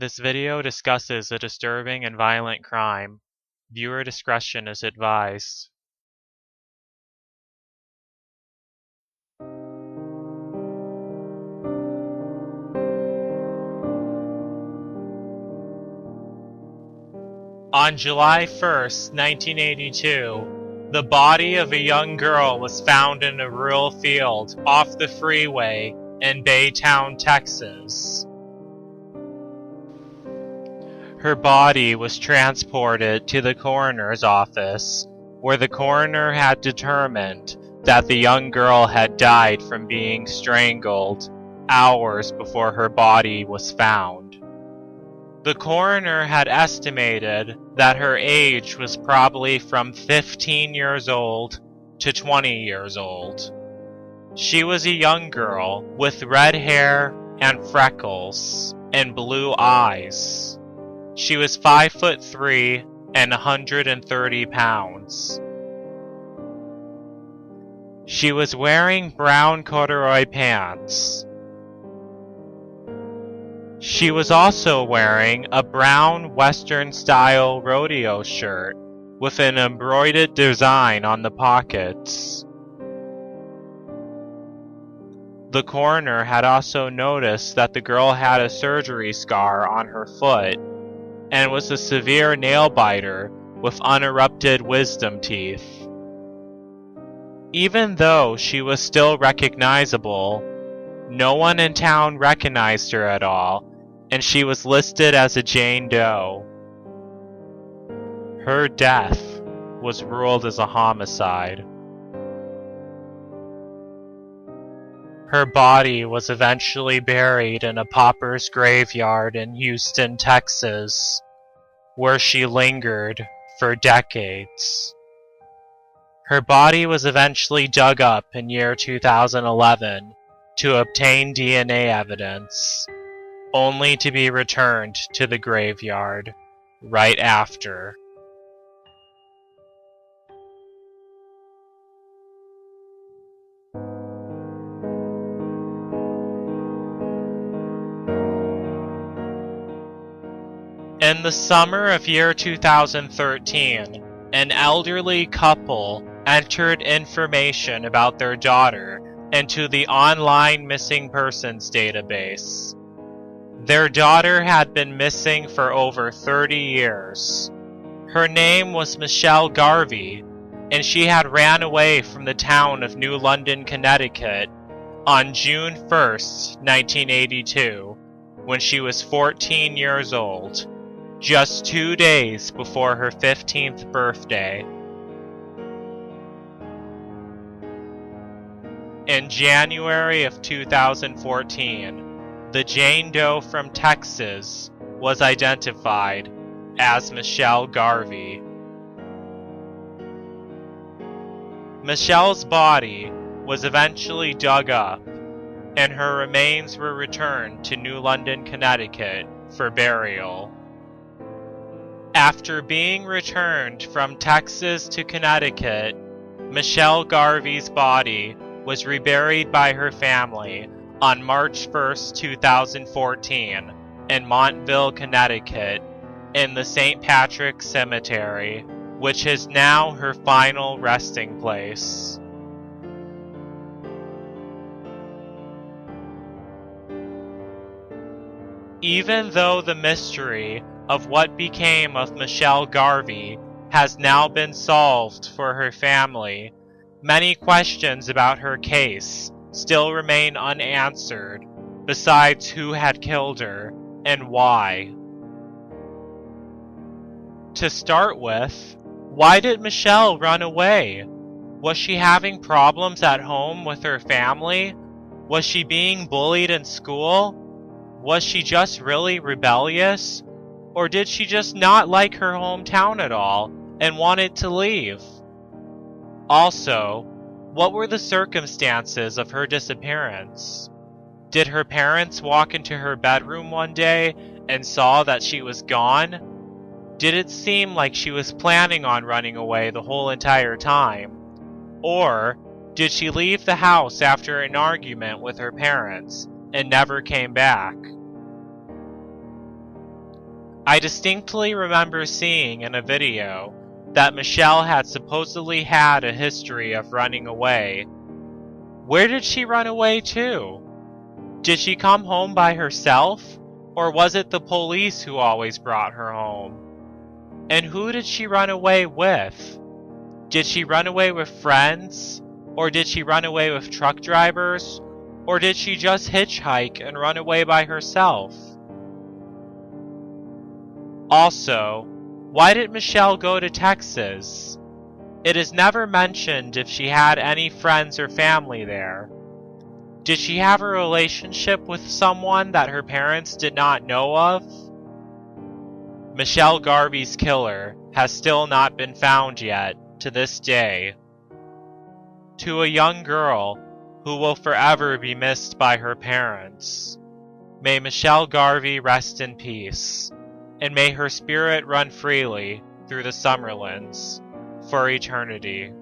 This video discusses a disturbing and violent crime. Viewer discretion is advised. On July 1st, 1982, the body of a young girl was found in a rural field off the freeway in Baytown, Texas. Her body was transported to the coroner's office, where the coroner had determined that the young girl had died from being strangled hours before her body was found. The coroner had estimated that her age was probably from 15 years old to 20 years old. She was a young girl with red hair and freckles and blue eyes. She was 5'3" and 130 pounds. She was wearing brown corduroy pants. She was also wearing a brown Western-style rodeo shirt with an embroidered design on the pockets. The coroner had also noticed that the girl had a surgery scar on her foot and was a severe nail biter with unerupted wisdom teeth. Even though she was still recognizable, no one in town recognized her at all, and she was listed as a Jane Doe. Her death was ruled as a homicide. Her body was eventually buried in a pauper's graveyard in Houston, Texas, where she lingered for decades. Her body was eventually dug up in year 2011 to obtain DNA evidence, only to be returned to the graveyard right after. In the summer of year 2013, an elderly couple entered information about their daughter into the online missing persons database. Their daughter had been missing for over 30 years. Her name was Michelle Garvey, and she had ran away from the town of New London, Connecticut on June 1st, 1982, when she was 14 years old. Just 2 days before her 15th birthday. In January of 2014, the Jane Doe from Texas was identified as Michelle Garvey. Michelle's body was eventually dug up, and her remains were returned to New London, Connecticut for burial. After being returned from Texas to Connecticut, Michelle Garvey's body was reburied by her family on March 1st, 2014 in Montville, Connecticut, in the St. Patrick's Cemetery, which is now her final resting place. Even though the mystery of what became of Michelle Garvey has now been solved for her family, many questions about her case still remain unanswered, besides who had killed her and why. To start with, why did Michelle run away? Was she having problems at home with her family? Was she being bullied in school? Was she just really rebellious? Or did she just not like her hometown at all and wanted to leave? Also, what were the circumstances of her disappearance? Did her parents walk into her bedroom one day and saw that she was gone? Did it seem like she was planning on running away the whole entire time? Or did she leave the house after an argument with her parents and never came back? I distinctly remember seeing in a video that Michelle had supposedly had a history of running away. Where did she run away to? Did she come home by herself, or was it the police who always brought her home? And who did she run away with? Did she run away with friends, or did she run away with truck drivers, or did she just hitchhike and run away by herself? Also, why did Michelle go to Texas? It is never mentioned if she had any friends or family there. Did she have a relationship with someone that her parents did not know of? Michelle Garvey's killer has still not been found yet to this day. To a young girl who will forever be missed by her parents, may Michelle Garvey rest in peace, and may her spirit run freely through the Summerlands for eternity.